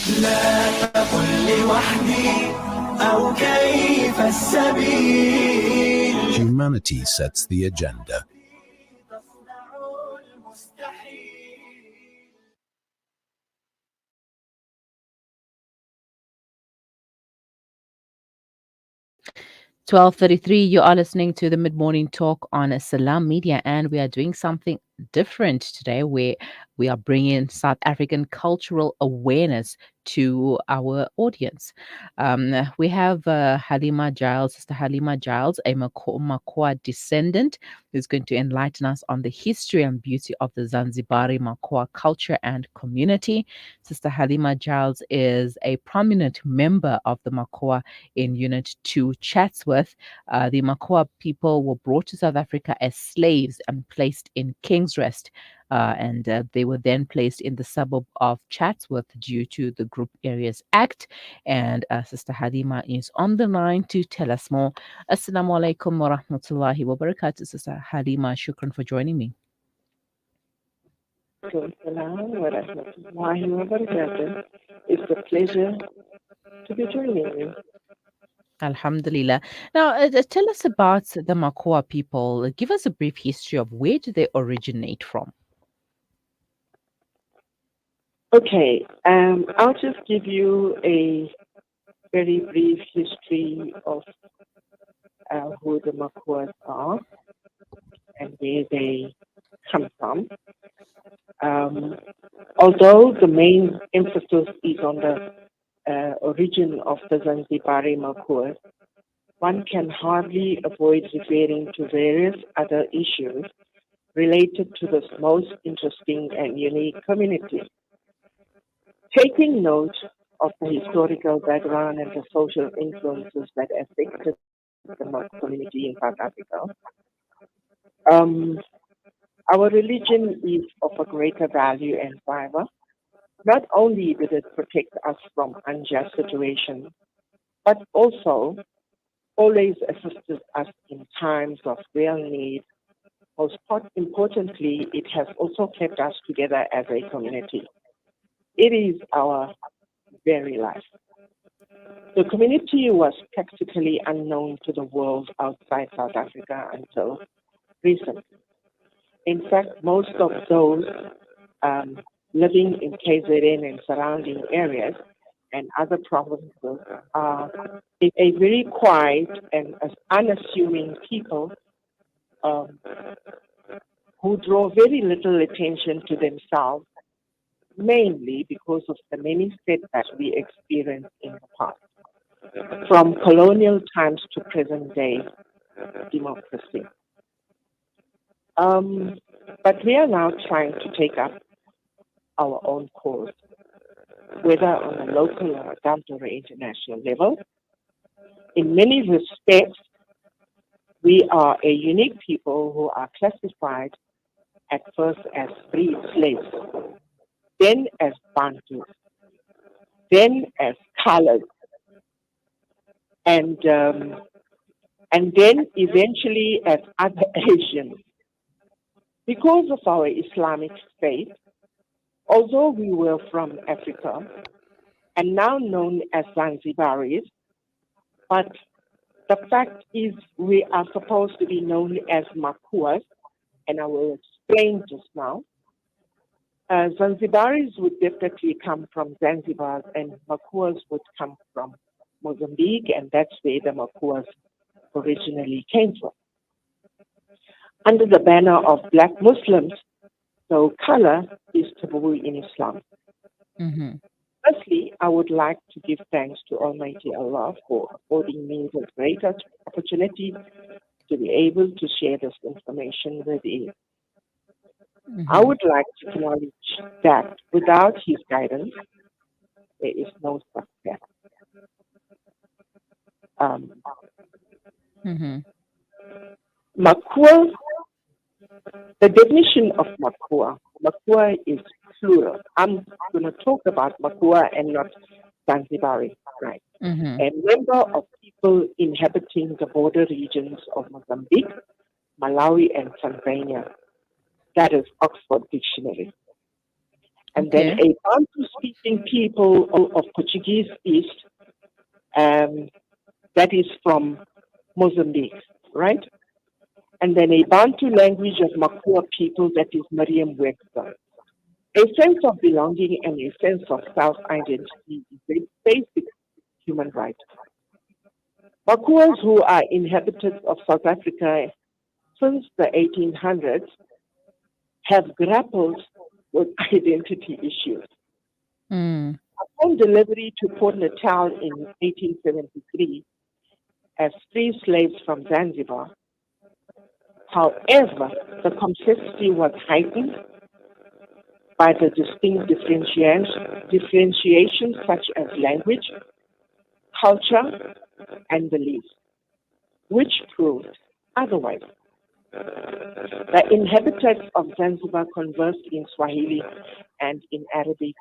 لا تقل لوحدي أو كيف السبيل. Humanity sets the agenda. تصنع المستحيل. 12:33, you are listening to the mid-morning talk on Salam Media, and we are doing something different today where we are bringing South African cultural awareness to our audience. We have Halima Giles, Sister Halima Giles, a Makua descendant, who's going to enlighten us on the history and beauty of the Zanzibari Makua culture and community. Sister Halima Giles is a prominent member of the Makua in Unit 2 Chatsworth. The Makua people were brought to South Africa as slaves and placed in King's Rest. And they were then placed in the suburb of Chatsworth due to the Group Areas Act. And Sister Halima is on the line to tell us more. Assalamu alaikum wa rahmatullahi wa barakatuh. Sister Halima, shukran for joining me. Assalamu wa rahmatullahi wa barakatuh. It's a pleasure to be joining you. Alhamdulillah. Now, tell us about the Makua people. Give us a brief history of where do they originate from? Okay, I'll just give you a very brief history of who the Makuas are and where they come from. Although the main emphasis is on the origin of the Zanzibari Makhuwa, one can hardly avoid referring to various other issues related to this most interesting and unique community. Taking note of the historical background and the social influences that affected the Makua community in South Africa, our religion is of a greater value and fiber. Not only did it protect us from unjust situations, but also always assisted us in times of real need. Most importantly, it has also kept us together as a community. It is our very life. The community was practically unknown to the world outside South Africa until recently. In fact, most of those living in KZN and surrounding areas and other provinces are a very quiet and unassuming people who draw very little attention to themselves, mainly because of the many setbacks we experienced in the past, from colonial times to present day democracy. But we are now trying to take up our own course, whether on a local or adult or international level. In many respects, we are a unique people who are classified at first as free slaves, then as Bantus, then as colored, and then eventually as other Asians. Because of our Islamic faith, although we were from Africa and now known as Zanzibaris, but the fact is we are supposed to be known as Makuas, and I will explain just now. Zanzibaris would definitely come from Zanzibar, and Makuas would come from Mozambique, and that's where the Makuas originally came from. Under the banner of Black Muslims, so color is taboo in Islam. Mm-hmm. Firstly, I would like to give thanks to Almighty Allah for affording me this great opportunity to be able to share this information with you. Mm-hmm. I would like to acknowledge that without His guidance, there is no success. Makua, the definition of Makua is plural. I'm going to talk about Makua and not Zanzibari, right? Mm-hmm. A member of people inhabiting the border regions of Mozambique, Malawi, and Tanzania. That is Oxford Dictionary. And then Okay. a Bantu-speaking people of Portuguese East, that is from Mozambique, right? And then a Bantu language of Makua people, that is Merriam-Webster. A sense of belonging and a sense of self-identity is a basic human right. Makuas who are inhabitants of South Africa since the 1800s have grappled with identity issues. Mm. Upon delivery to Port Natal in 1873 as free slaves from Zanzibar, however, the complexity was heightened by the distinct differentiations such as language, culture, and belief, which proved otherwise. The inhabitants of Zanzibar conversed in Swahili and in Arabic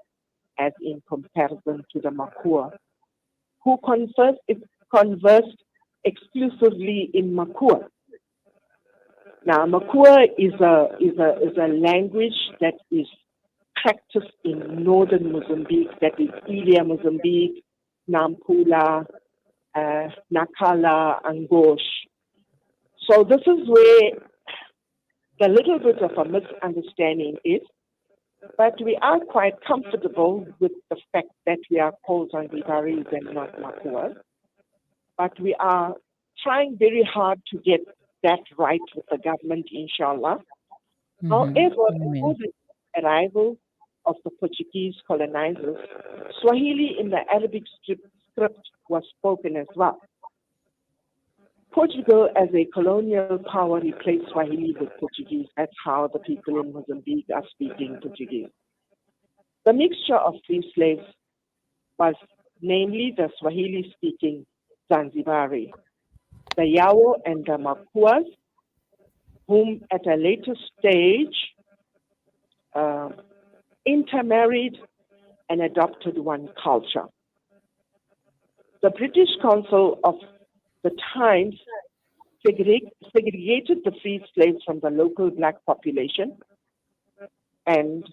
as in comparison to the Makua, who conversed exclusively in Makua. Now, Makua is a language that is practiced in northern Mozambique, that is Ilha, Mozambique, Nampula, Nakala, and Gosh. So this is where the little bit of a misunderstanding is, but we are quite comfortable with the fact that we are called Zanzibaris and not Makuas. But we are trying very hard to get that right with the government, inshallah. However, before Amen. the arrival of the Portuguese colonizers, Swahili in the Arabic script was spoken as well. Portugal, as a colonial power, replaced Swahili with Portuguese. That's how the people in Mozambique are speaking Portuguese. The mixture of free slaves was namely the Swahili-speaking Zanzibari, the Yawo and the Makuas, whom at a later stage intermarried and adopted one culture. The British Council of the times segregated the free slaves from the local black population and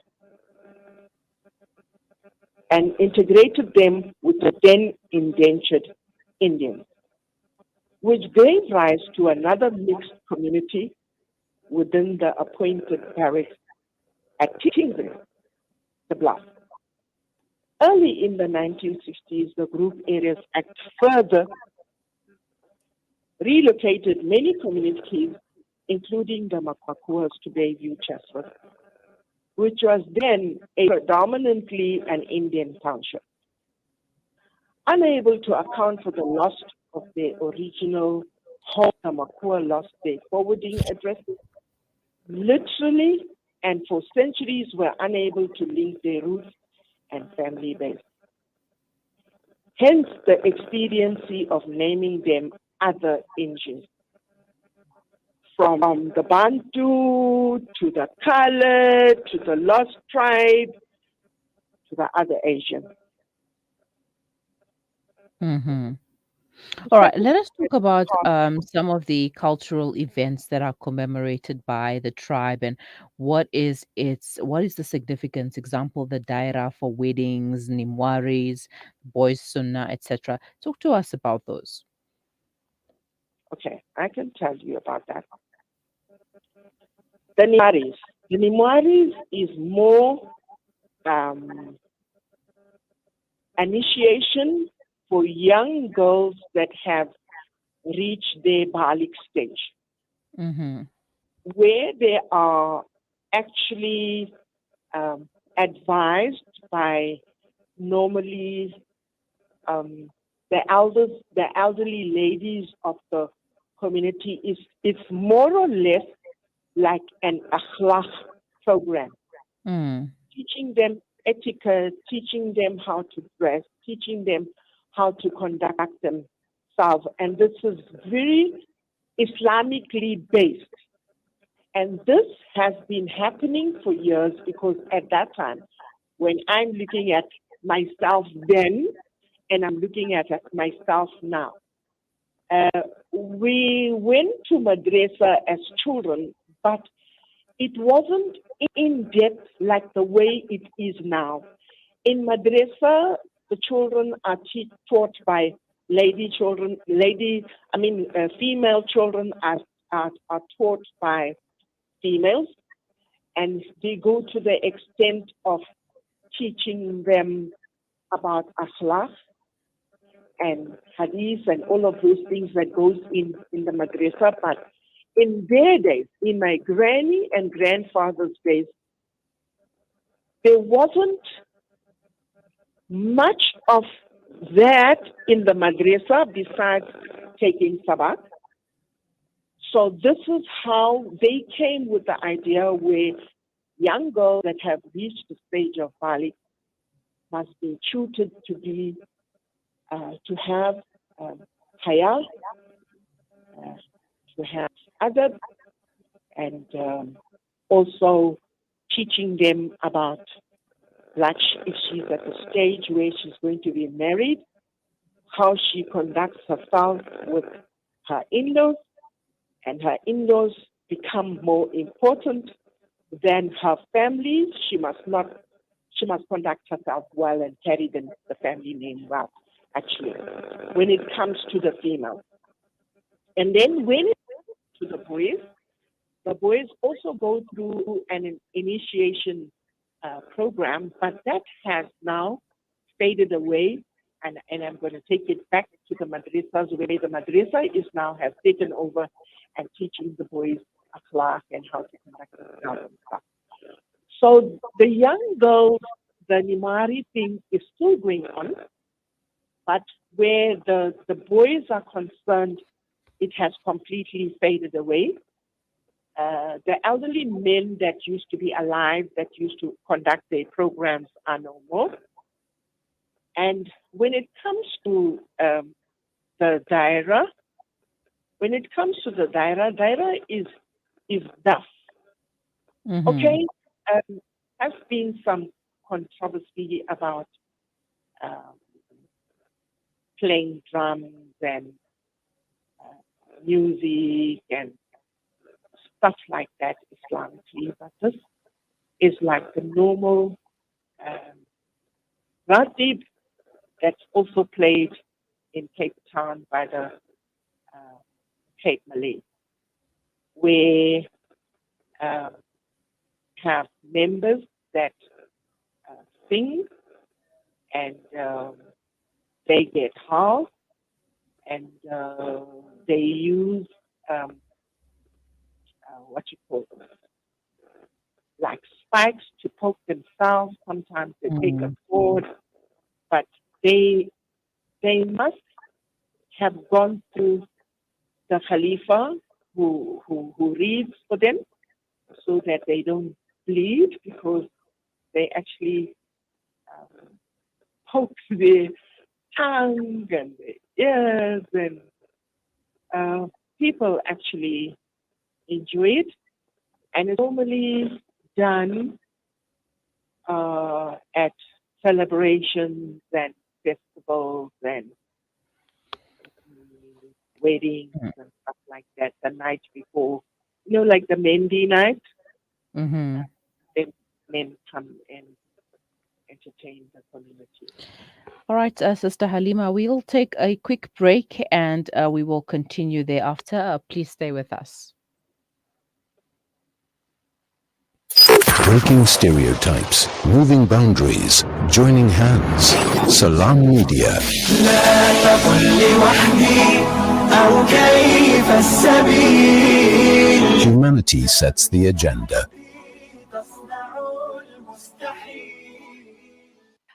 integrated them with the then indentured Indians, which gave rise to another mixed community within the appointed barracks at Tingri, the Bluff. Early in the 1960s, the Group Areas Act further relocated many communities, including the Makuas, to Bayview, Chatsworth, which was then predominantly an Indian township. Unable to account for the loss of their original home, the Makua lost their forwarding addresses, literally, and for centuries were unable to link their roots and family base. Hence the expediency of naming them other Indians. From the Bantu to the Colored to the Lost Tribe to the other Asian. Mm-hmm. All right, let us talk about some of the cultural events that are commemorated by the tribe and what is the significance? Example, the daira for weddings, nimwaris, boys sunnah, etc. Talk to us about those. Okay, I can tell you about that. The Nimwaris. The Nimwaris is more initiation for young girls that have reached their Balik stage, Mm-hmm. where they are actually advised by normally the elderly ladies of the community. It's more or less like an akhlaq program, Mm. teaching them etiquette, teaching them how to dress, teaching them how to conduct themselves. And this is very Islamically based. And this has been happening for years because at that time, when I'm looking at myself then and I'm looking at myself now, we went to madrasa as children, but it wasn't in depth like the way it is now. In madrasa, the children are taught by female children are taught by females, and they go to the extent of teaching them about akhlaq and hadith and all of those things that goes in the madrasa. But in their days, in my granny and grandfather's days, there wasn't much of that in the madrasa besides taking sabak. So this is how they came with the idea where young girls that have reached the stage of Bali must be tutored to have haya, to have adab, and also teaching them about, like, if she's at the stage where she's going to be married, how she conducts herself with her in-laws, and her in-laws become more important than her family. She must conduct herself well and carry the family name well, actually, when it comes to the female. And then when it comes to the boys also go through an initiation program, but that has now faded away. And I'm going to take it back to the madrasas, where the madrasa is now has taken over and teaching the boys akhlaq and how to conduct themselves and stuff. So the young girls, the Nimari thing is still going on, but where the boys are concerned, it has completely faded away. The elderly men that used to be alive, that used to conduct their programs, are no more. And when it comes to the daira, daira is daf. Mm-hmm. Okay, has been some controversy about playing drums and music and stuff like that Islamically, but this is like the normal ratib that's also played in Cape Town by the Cape Malay, where have members that sing and they get house and they use what you call them, like spikes to poke themselves. Sometimes they take a sword, but they must have gone through the Khalifa who reads for them so that they don't bleed, because they actually poke their tongue and their ears, and people actually enjoy it. And it's normally done at celebrations and festivals and weddings and stuff like that, the night before, like the Mendi night. Mm-hmm. Then men come and entertain the community. All right, Sister Halima, we'll take a quick break and we will continue thereafter. Please stay with us. Breaking stereotypes, moving boundaries, joining hands. Salam Media. لا تقل لوحدي أو كيف السبيل Humanity sets the agenda. تصنع المستحيل.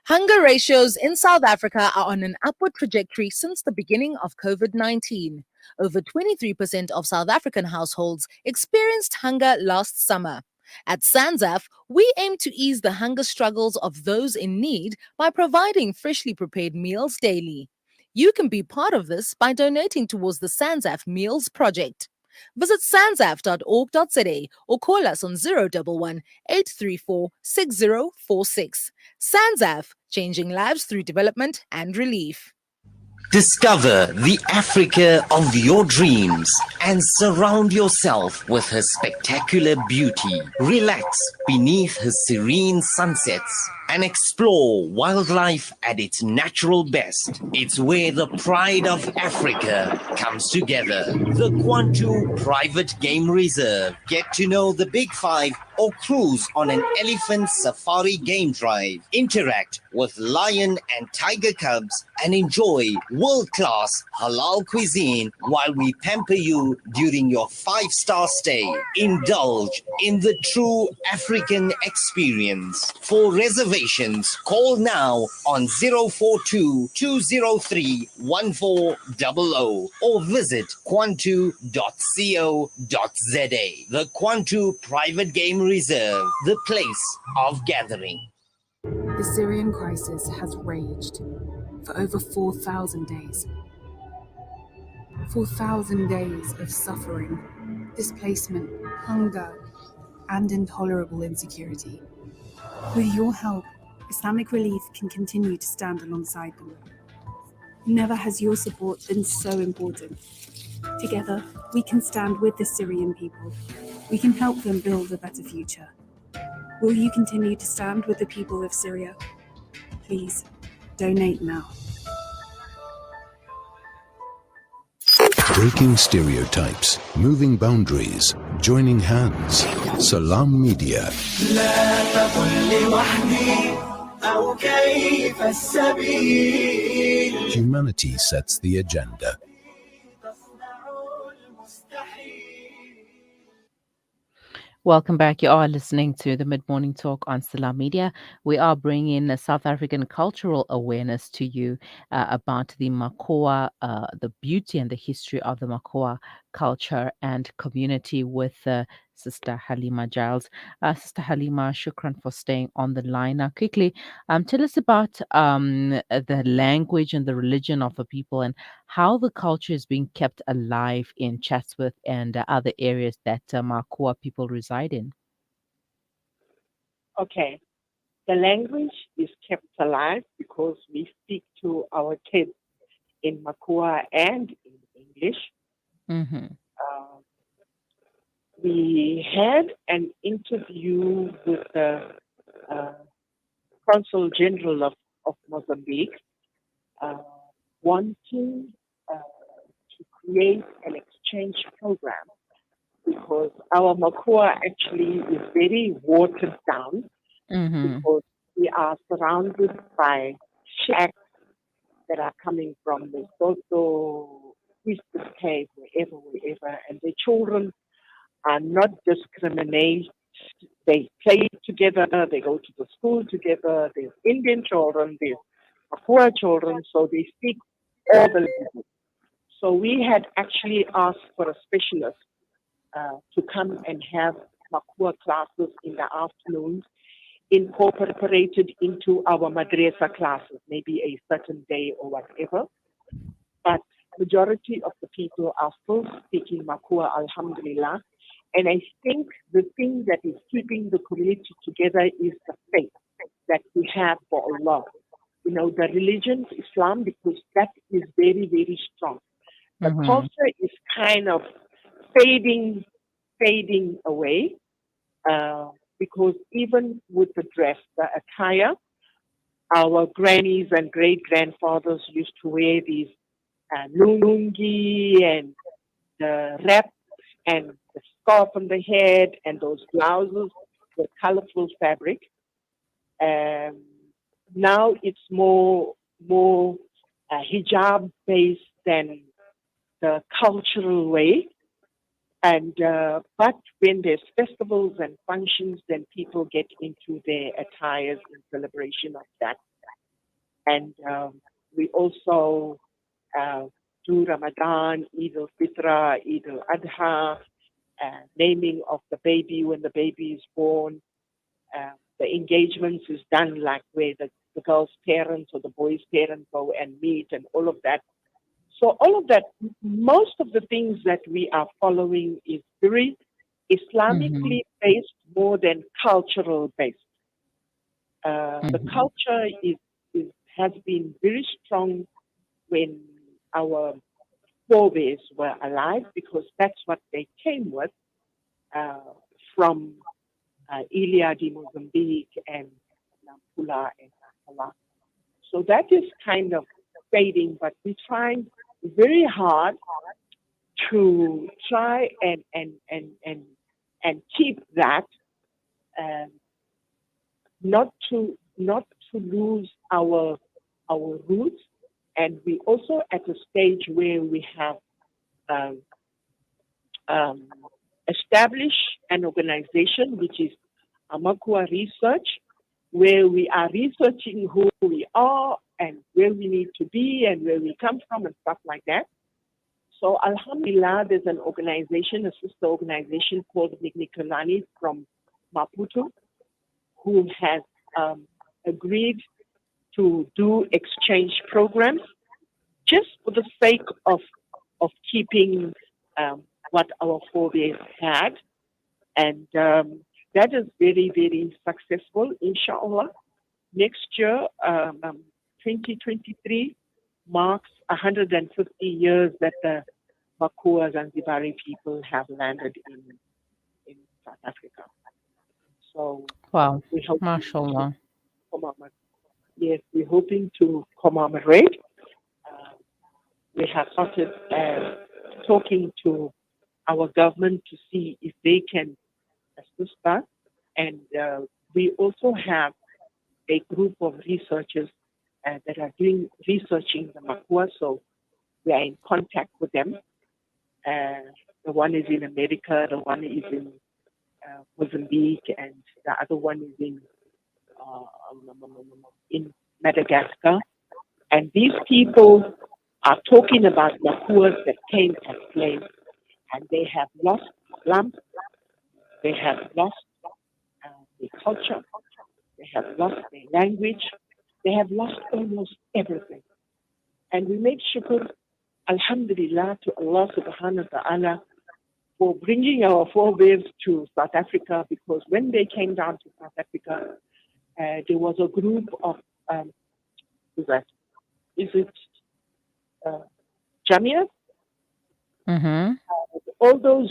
Hunger ratios in South Africa are on an upward trajectory since the beginning of COVID-19. Over 23% of South African households experienced hunger last summer. At Zanzaf, we aim to ease the hunger struggles of those in need by providing freshly prepared meals daily. You can be part of this by donating towards the Zanzaf Meals Project. Visit sanzaf.org.za or call us on 011 834 6046. Zanzaf, changing lives through development and relief. Discover the Africa of your dreams and surround yourself with her spectacular beauty. Relax beneath her serene sunsets and explore wildlife at its natural best. It's where the pride of Africa comes together. The Kwantu Private Game Reserve. Get to know the Big Five or cruise on an elephant safari game drive. Interact with lion and tiger cubs and enjoy world-class halal cuisine while we pamper you during your 5-star stay. Indulge in the true African experience. For reservations, call now on 042 203 1400 or visit kwantu.co.za. The Kwantu Private Game Reserve, the place of gathering. The Syrian crisis has raged for over 4,000 days. 4,000 days of suffering, displacement, hunger, and intolerable insecurity. With your help, Islamic Relief can continue to stand alongside them. Never has your support been so important. Together, we can stand with the Syrian people. We can help them build a better future. Will you continue to stand with the people of Syria? Please, donate now. Breaking stereotypes, moving boundaries, joining hands. Salam Media. لا تقل لوحدي أو كيف السبيل Humanity sets the agenda. تصنع المستحيل. Welcome back. You are listening to the Mid-Morning Talk on Salam Media. We are bringing a South African cultural awareness to you about the Makua, the beauty and the history of the Makua culture and community with Sister Halima Giles. Sister Halima, shukran for staying on the line. Now, quickly, tell us about the language and the religion of the people and how the culture is being kept alive in Chatsworth and other areas that Makua people reside in. Okay. The language is kept alive because we speak to our kids in Makua and in English. Mm-hmm. We had an interview with the Consul General of Mozambique wanting to create an exchange program because our Makua actually is very watered down because we are surrounded by shacks that are coming from the Soto, Eastern Cape, wherever, and the children are not discriminated. They play together, they go to the school together, there's Indian children, there's Makua children, so they speak all the languages. So we had actually asked for a specialist to come and have Makua classes in the afternoons incorporated into our madrasa classes, maybe a certain day or whatever. But majority of the people are still speaking Makua, alhamdulillah. And I think the thing that is keeping the community together is the faith that we have for Allah. You know, the religion, Islam, because that is very, very strong. The culture is kind of fading away because even with the dress, the attire, our grannies and great-grandfathers used to wear these lungi and the wrap and the scarf on the head and those blouses with colorful fabric. Now it's more hijab based than the cultural way. And but when there's festivals and functions, then people get into their attires in celebration of that. And we also do Ramadan, Eid al-Fitr, Eid al-Adha, naming of the baby when the baby is born. The engagements is done like where the girl's parents or the boy's parents go and meet and all of that. So all of that, most of the things that we are following is very Islamically based more than cultural based. The culture has been very strong when our forebears were alive, because that's what they came with from Ilia de Mozambique and Nampula and Makua. So that is kind of fading, but we're trying very hard to try and keep that, um, not to lose our roots. And we also at a stage where we have um, um, established an organization which is Makua Research, where we are researching who we are and where we need to be and where we come from and stuff like that. So Alhamdulillah, there's an organization, a sister organization called Nikolani from Maputo, who has agreed to do exchange programs just for the sake of keeping what our forebears had. And that is very, very successful, inshallah. Next year, 2023, marks 150 years that the Makua Zanzibari people have landed in South Africa. So Wow. we hope Mashallah. yes, we're hoping to commemorate. We have started talking to our government to see if they can assist us. And we also have a group of researchers that are researching the Makua, so we are in contact with them. The one is in America, the one is in Mozambique, and the other one is in Madagascar. And these people are talking about Makuas that came as slaves, and they have lost Islam, they have lost their culture, they have lost their language, they have lost almost everything. And we make shukr, alhamdulillah, to Allah subhanahu wa ta'ala for bringing our forebears to South Africa, because when they came down to South Africa, there was a group of, is it Jamia? Mm-hmm. All those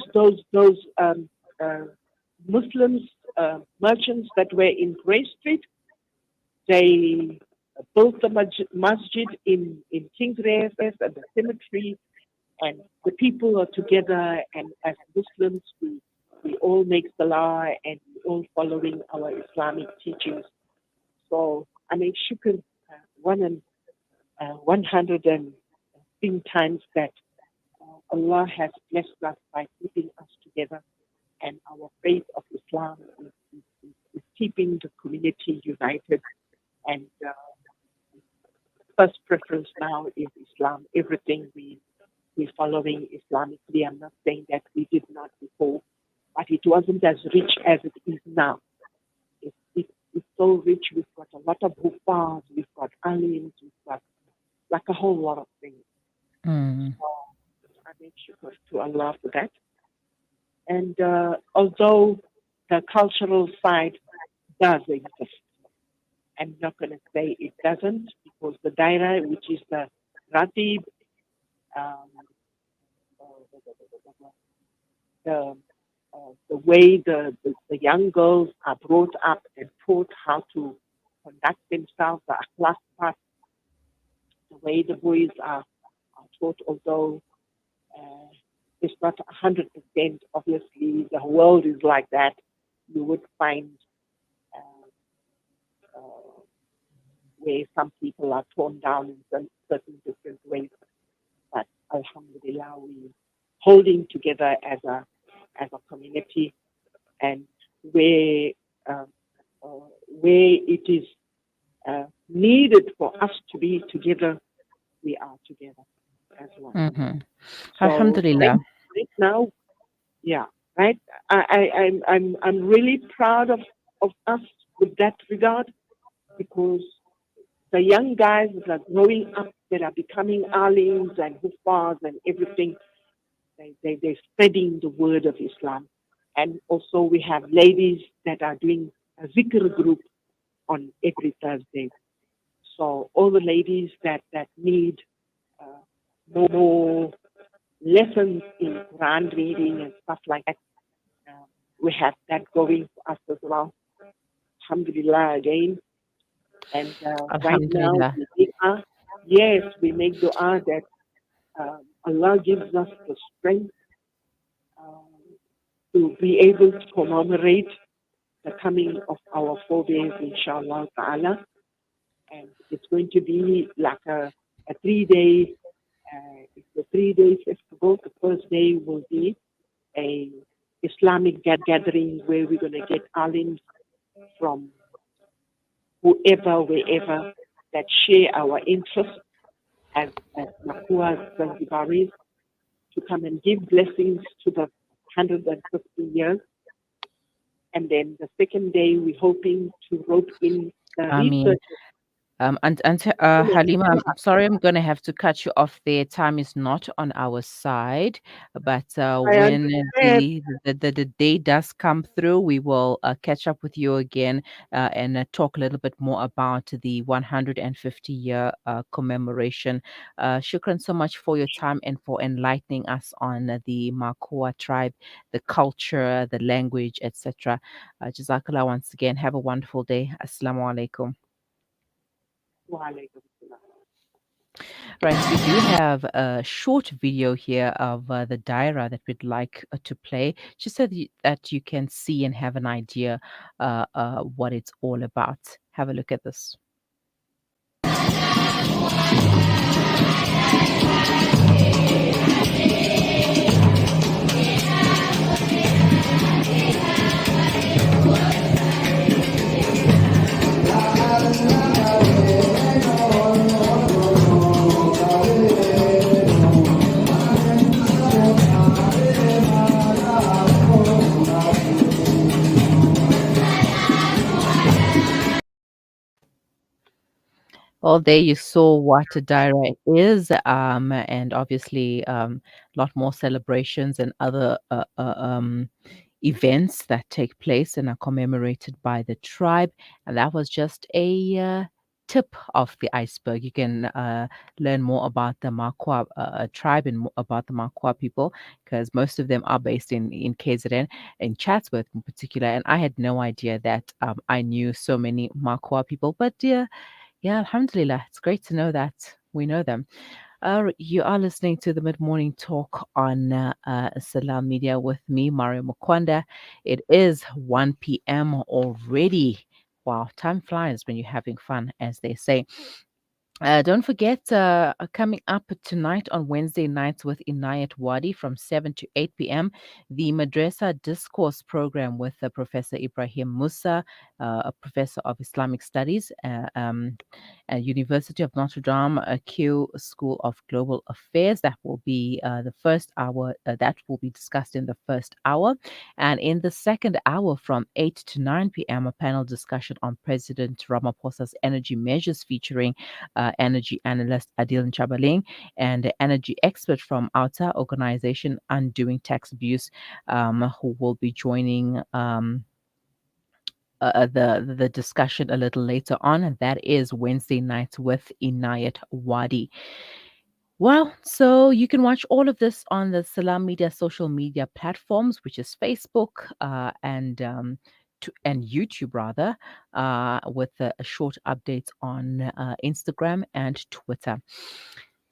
Muslims, merchants that were in Grey Street, they built the masjid in Kingsrayers and the cemetery, and the people are together, and as Muslims, we all make salah and we all following our Islamic teachings. So I make shukr 110 times that Allah has blessed us by keeping us together, and our faith of Islam is keeping the community united. And first preference now is Islam. Everything we're following Islamically. I'm not saying that we did not before, but it wasn't as rich as it is now. It's so rich. We've got a lot of huffaz, we've got alims, we've got like a whole lot of things. Mm. So I make sure to Allah for that. And although the cultural side does exist, I'm not going to say it doesn't, because the daira, which is the ratib, the way the young girls are brought up and taught how to conduct themselves, the akhlaq part, the way the boys are taught, although it's not 100%, obviously, the world is like that. You would find where some people are torn down in certain different ways. But alhamdulillah, we're holding together as a community, and where it is needed for us to be together, we are together as well. Mm-hmm. So Alhamdulillah. right now, yeah, right. I'm really proud of us with that regard, because the young guys that are growing up, that are becoming alims and huffaz and everything, they're spreading the word of Islam. And also we have ladies that are doing a zikr group on every Thursday. So all the ladies that need no lessons in Quran reading and stuff like that. We have that going for us as well. Alhamdulillah again. And right now, Alhamdulillah. we make dua that Allah gives us the strength to be able to commemorate the coming of our forebears, inshallah ta'ala. And it's going to be like a 3-day, it's a 3-day festival. The first day will be a Islamic gathering where we're going to get alims from whoever, wherever, that share our interests as Makua Zanzibaris, to come and give blessings to the 150 years. And then the second day, we're hoping to rope in the I mean, research. Halima, I'm sorry, I'm going to have to cut you off there. Time is not on our side, but I when understand. the day does come through, we will catch up with you again and talk a little bit more about the 150-year commemoration. Shukran so much for your time and for enlightening us on the Makua tribe, the culture, the language, etc. Jazakallah once again. Have a wonderful day. Assalamu alaikum. Wa alaikum salam. Right, we do have a short video here of the Daira that we'd like to play, just so that you can see and have an idea what it's all about. Have a look at this. Well, there you saw what a Daira is, and obviously a lot more celebrations and other events that take place and are commemorated by the tribe. And that was just a tip of the iceberg. You can learn more about the Makua tribe and about the Makua people, because most of them are based in KZN, in Chatsworth in particular. And I had no idea that I knew so many Makua people. But yeah, alhamdulillah. It's great to know that we know them. You are listening to the Mid Morning Talk on Salam Media with me, Mario Mukwanda. It is 1 p.m. already. Wow, time flies when you're having fun, as they say. Don't forget, coming up tonight on Wednesday nights with Inayat Wadi from 7 to 8 p.m., the Madrasa Discourse program with Professor Ibrahim Musa, a professor of Islamic Studies at University of Notre Dame, Kew School of Global Affairs. That will be the first hour. That will be discussed in the first hour. And in the second hour from 8 to 9 p.m., a panel discussion on President Ramaphosa's energy measures featuring energy analyst Adil Chabaling and energy expert from OUTA organization Undoing Tax Abuse, who will be joining the discussion a little later on, and that is Wednesday nights with Inayat Wadi. Well, so you can watch all of this on the Salam Media social media platforms, which is Facebook and YouTube rather, with short updates on Instagram and Twitter.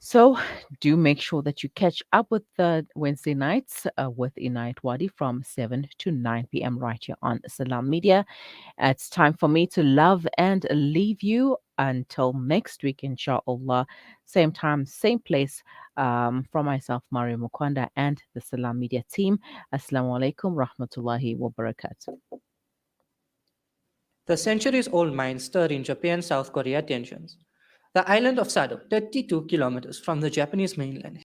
So do make sure that you catch up with the Wednesday nights with Inayat Wadi from 7 to 9 p.m. right here on Salam Media. It's time for me to love and leave you until next week, inshallah. Same time, same place. From myself, Mario Mukwanda, and the Salam Media team. Assalamu alaikum rahmatullahi wa barakatuh. The centuries-old mines stir in Japan-South Korea tensions. The island of Sado, 32 kilometers from the Japanese mainland,